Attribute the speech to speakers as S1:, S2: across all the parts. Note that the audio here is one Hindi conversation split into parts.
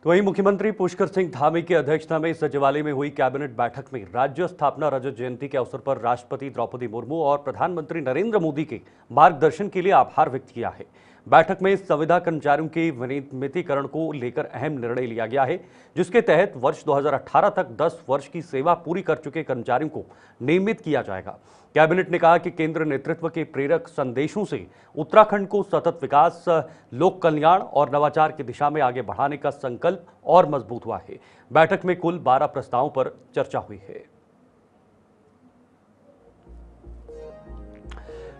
S1: तो वहीं मुख्यमंत्री पुष्कर सिंह धामी की अध्यक्षता में सचिवालय में हुई कैबिनेट बैठक में राज्य स्थापना रजत जयंती के अवसर पर राष्ट्रपति द्रौपदी मुर्मू और प्रधानमंत्री नरेंद्र मोदी के मार्गदर्शन के लिए आभार व्यक्त किया है। बैठक में संविदा कर्मचारियों के विनियमितीकरण को लेकर अहम निर्णय लिया गया है, जिसके तहत वर्ष 2018 तक 10 वर्ष की सेवा पूरी कर चुके कर्मचारियों को नियमित किया जाएगा। कैबिनेट ने कहा कि केंद्र नेतृत्व के प्रेरक संदेशों से उत्तराखंड को सतत विकास, लोक कल्याण और नवाचार की दिशा में आगे बढ़ाने का संकल्प और मजबूत हुआ है। बैठक में कुल 12 प्रस्तावों पर चर्चा हुई है।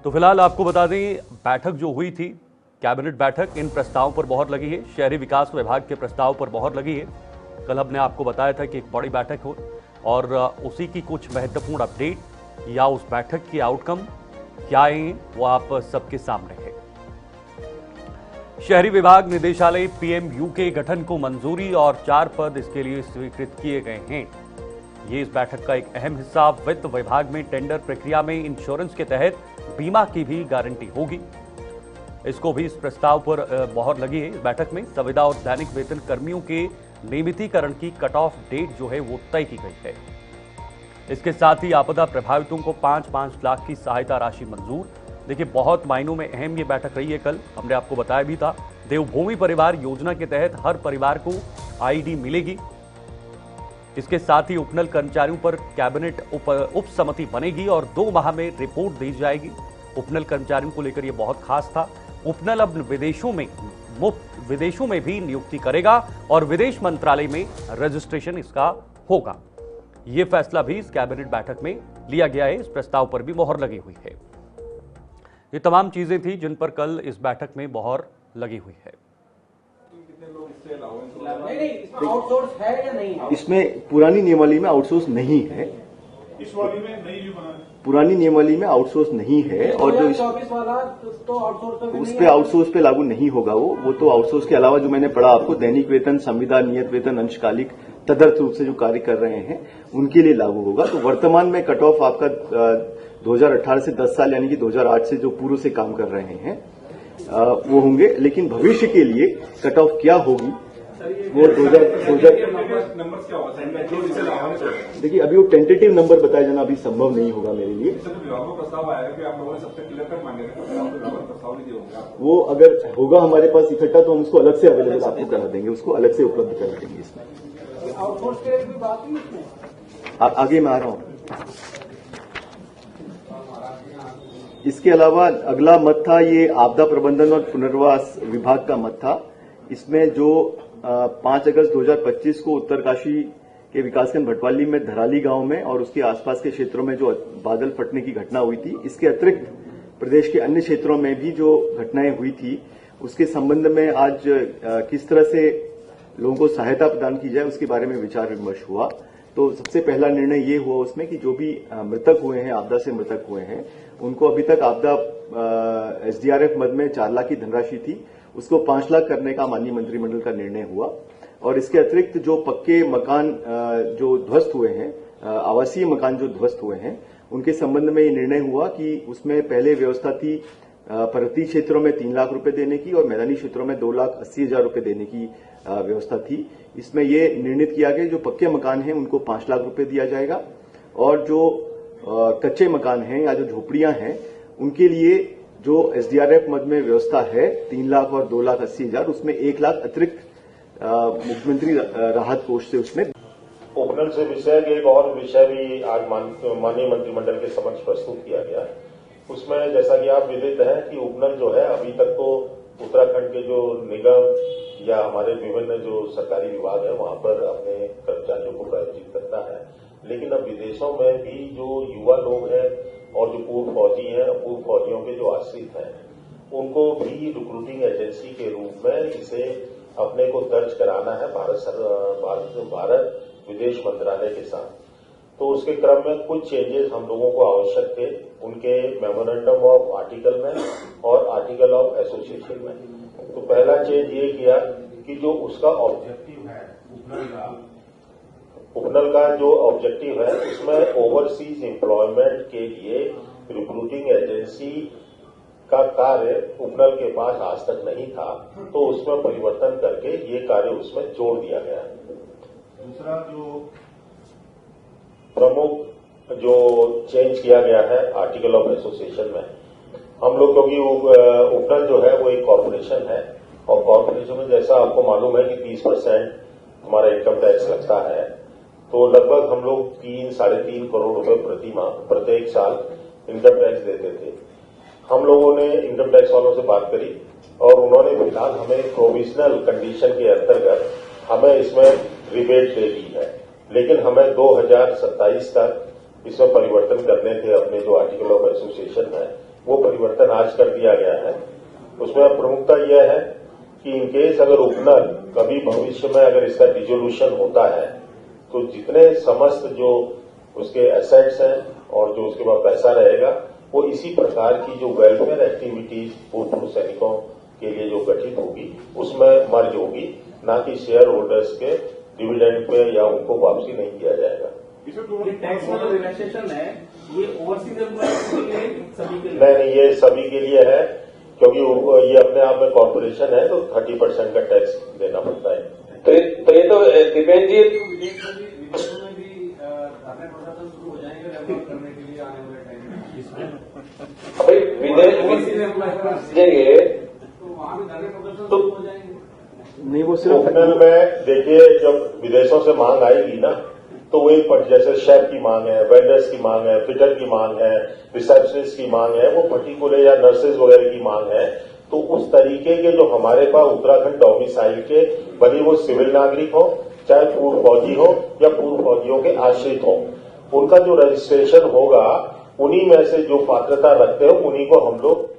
S1: तो फिलहाल आपको बता दें, बैठक जो हुई थी कैबिनेट बैठक, इन प्रस्तावों पर मोहर लगी है। शहरी विकास विभाग के प्रस्ताव पर मोहर लगी है। कल हमने आपको बताया था कि एक बड़ी बैठक हो और उसी की कुछ महत्वपूर्ण अपडेट या उस बैठक की आउटकम क्या है वो आप सबके सामने है। शहरी विभाग निदेशालय पीएमयू के गठन को मंजूरी और 4 पद इसके लिए स्वीकृत किए गए हैं। ये इस बैठक का एक अहम हिस्सा। वित्त विभाग में टेंडर प्रक्रिया में इंश्योरेंस के तहत बीमा की भी गारंटी होगी, इसको भी इस प्रस्ताव पर मोहर लगी है। इस बैठक में संविदा और दैनिक वेतन कर्मियों के नियमितीकरण की कट ऑफ डेट जो है वो तय की गई है। इसके साथ ही आपदा प्रभावितों को 5-5 लाख की सहायता राशि मंजूर। देखिए, बहुत मायनों में अहम ये बैठक रही है। कल हमने आपको बताया भी था, देवभूमि परिवार योजना के तहत हर परिवार को आईडी मिलेगी। इसके साथ ही उपनल कर्मचारियों पर कैबिनेट उप समिति बनेगी और 2 माह में रिपोर्ट दी जाएगी। उपनल कर्मचारियों को लेकर यह बहुत खास था। उपनल अब विदेशों में भी नियुक्ति करेगा और विदेश मंत्रालय में रजिस्ट्रेशन इसका होगा। यह फैसला भी इस कैबिनेट बैठक में लिया गया है। इस प्रस्ताव पर भी मोहर लगी हुई है। ये तमाम चीजें थी जिन पर कल इस बैठक में मोहर लगी हुई है।
S2: आउटसोर्स है या नहीं है?
S3: इसमें पुरानी नियमावली में आउटसोर्स नहीं है।
S4: इस वाली में नहीं बना,
S3: पुरानी नियमावली में आउटसोर्स नहीं है और जो
S2: 2024 वाला तो आउटसोर्स
S3: उस पे आउटसोर्स पे लागू नहीं होगा। वो तो आउटसोर्स के अलावा जो मैंने पढ़ा आपको, दैनिक वेतन, संविदा, नियत वेतन, अंशकालिक, तदर्थ रूप से जो कार्य कर रहे हैं उनके लिए लागू होगा। तो वर्तमान में कट ऑफ आपका 2018 से 10 साल यानी कि 2008 से जो पूर्व से काम कर रहे हैं वो होंगे। लेकिन भविष्य के लिए कट ऑफ क्या होगी वो 2000
S4: नंबर क्या होगा?
S3: देखिए, अभी वो टेंटेटिव नंबर बताया जाना अभी संभव नहीं होगा मेरे लिए।
S4: प्रस्ताव आया कि आप लोगों ने सबसे क्लियर कट मांगे थे, प्रस्ताव नहीं दिया। वो
S3: अगर होगा हमारे पास इकट्ठा तो हम उसको अलग से अवेलेबल आपको करा देंगे, उसको अलग से उपलब्ध करा देंगे। इसमें
S2: आउटसोर्स के भी बात नहीं इसमें
S3: आगे मैं आ रहा हूं। इसके अलावा अगला मत था ये आपदा प्रबंधन और पुनर्वास विभाग का मत था। इसमें जो 5 अगस्त 2025 को उत्तरकाशी के विकासखंड भटवाली में धराली गांव में और उसके आसपास के क्षेत्रों में जो बादल फटने की घटना हुई थी, इसके अतिरिक्त प्रदेश के अन्य क्षेत्रों में भी जो घटनाएं हुई थी उसके संबंध में आज किस तरह से लोगों को सहायता प्रदान की जाए उसके बारे में विचार विमर्श हुआ। तो सबसे पहला निर्णय ये हुआ उसमें कि जो भी मृतक हुए हैं, आपदा से मृतक हुए हैं, उनको अभी तक आपदा एसडीआरएफ मद में 4 लाख की धनराशि थी, उसको 5 लाख करने का माननीय मंत्रिमंडल का निर्णय हुआ। और इसके अतिरिक्त जो पक्के मकान जो ध्वस्त हुए हैं, आवासीय मकान जो ध्वस्त हुए हैं, उनके संबंध में ये निर्णय हुआ कि उसमें पहले व्यवस्था थी पर्वतीय क्षेत्रों में 3 लाख रुपए देने की और मैदानी क्षेत्रों में 2,80,000 रुपए देने की व्यवस्था थी। इसमें ये निर्णित किया गया जो पक्के मकान हैं उनको 5 लाख रुपए दिया जाएगा और जो कच्चे मकान हैं या जो झोपड़ियां हैं उनके लिए जो एसडीआरएफ मद में व्यवस्था है 3 लाख और 2,80,000, उसमें 1 लाख अतिरिक्त मुख्यमंत्री राहत कोष से उसमें।
S5: उपनल से विषय एक और विषय भी आज माननीय मंत्रिमंडल के समक्ष प्रस्तुत किया गया। उसमें जैसा कि आप विदित हैं कि उपनल जो है अभी तक तो उत्तराखंड के जो निगम या हमारे विभिन्न जो सरकारी विभाग है वहां पर अपने कर्मचारियों को प्रायोजित करता है, लेकिन अब विदेशों में भी जो युवा लोग हैं और जो पूर्व फौजी हैं, पूर्व फौजियों के जो आश्रित हैं, उनको भी रिक्रूटिंग एजेंसी के रूप में इसे अपने को दर्ज कराना है भारत विदेश मंत्रालय के साथ। तो उसके क्रम में कुछ चेंजेस हम लोगों को आवश्यक थे उनके मेमोरेंडम ऑफ आर्टिकल में और आर्टिकल ऑफ एसोसिएशन में। तो पहला चेंज ये किया कि जो उसका ऑब्जेक्टिव है उपनल का जो ऑब्जेक्टिव है उसमें ओवरसीज एम्प्लॉयमेंट के लिए रिक्रूटिंग एजेंसी का कार्य उपनल के पास आज तक नहीं था, तो उसमें परिवर्तन करके ये कार्य उसमें जोड़ दिया गया। दूसरा जो प्रमुख जो चेंज किया गया है आर्टिकल ऑफ एसोसिएशन में, हम लोग क्योंकि उपनल जो है वो एक कॉर्पोरेशन है और कॉर्पोरेशन में जैसा आपको मालूम है कि 30% हमारा इनकम टैक्स लगता है, तो लगभग हम लोग 3-3.5 करोड़ रुपए प्रति माह प्रत्येक साल इनकम टैक्स देते थे। हम लोगों ने इनकम टैक्स वालों से बात करी और उन्होंने फिलहाल हमें प्रोविजनल कंडीशन के अंतर्गत हमें इसमें रिबेट दे दी है, लेकिन हमें 2027 तक इसमें परिवर्तन करने थे। अपने जो आर्टिकल ऑफ एसोसिएशन है वो परिवर्तन आज कर दिया गया है। उसमें प्रमुखता यह है कि इनकेस अगर उपनल कभी भविष्य में अगर इसका डिसोल्यूशन होता है तो जितने समस्त जो उसके एसेट्स हैं और जो उसके बाद पैसा रहेगा वो इसी प्रकार की जो वेलफेयर एक्टिविटीज पूर्व सैनिकों के लिए जो गठित होगी उसमें मर्ज होगी, ना कि शेयर होल्डर्स के डिविडेंड पे या उनको वापसी नहीं किया जाएगा।
S2: ये टैक्स में जो रिलैक्सेशन है ये ओवरसीज एम्प्लॉयज के लिए सभी के लिए
S5: नहीं, ये सभी के लिए है, क्योंकि ये अपने आप में कॉर्पोरेशन है तो 30% का टैक्स देना पड़ता है।
S6: तो ये तो दीपेन जी
S2: विदेशों में भी धरने प्रदर्शन शुरू हो जाएंगे डेवलप करने के लिए आने वाले टाइम में।
S6: भाई विदेश देंगे
S2: तो वहां भी धरने प्रदर्शन शुरू हो जाएंगे।
S3: नहीं, वो सिर्फ
S5: उपनल में देखिए जब विदेशों से मांग आएगी ना तो वो एक जैसे शेफ की मांग है, वेंडर्स की मांग है, फिटर की मांग है, रिसेप्शनिस्ट की मांग है, वो पर्टिकुलर या नर्सेज वगैरह की मांग है, तो उस तरीके के जो हमारे पास उत्तराखंड डोमिसाइल के भले वो सिविल नागरिक हो, चाहे पूर्व फौजी हो या पूर्व फौजियों के आश्रित हो, उनका जो रजिस्ट्रेशन होगा उन्हीं में से जो पात्रता रखते हो उन्हीं को हम लोग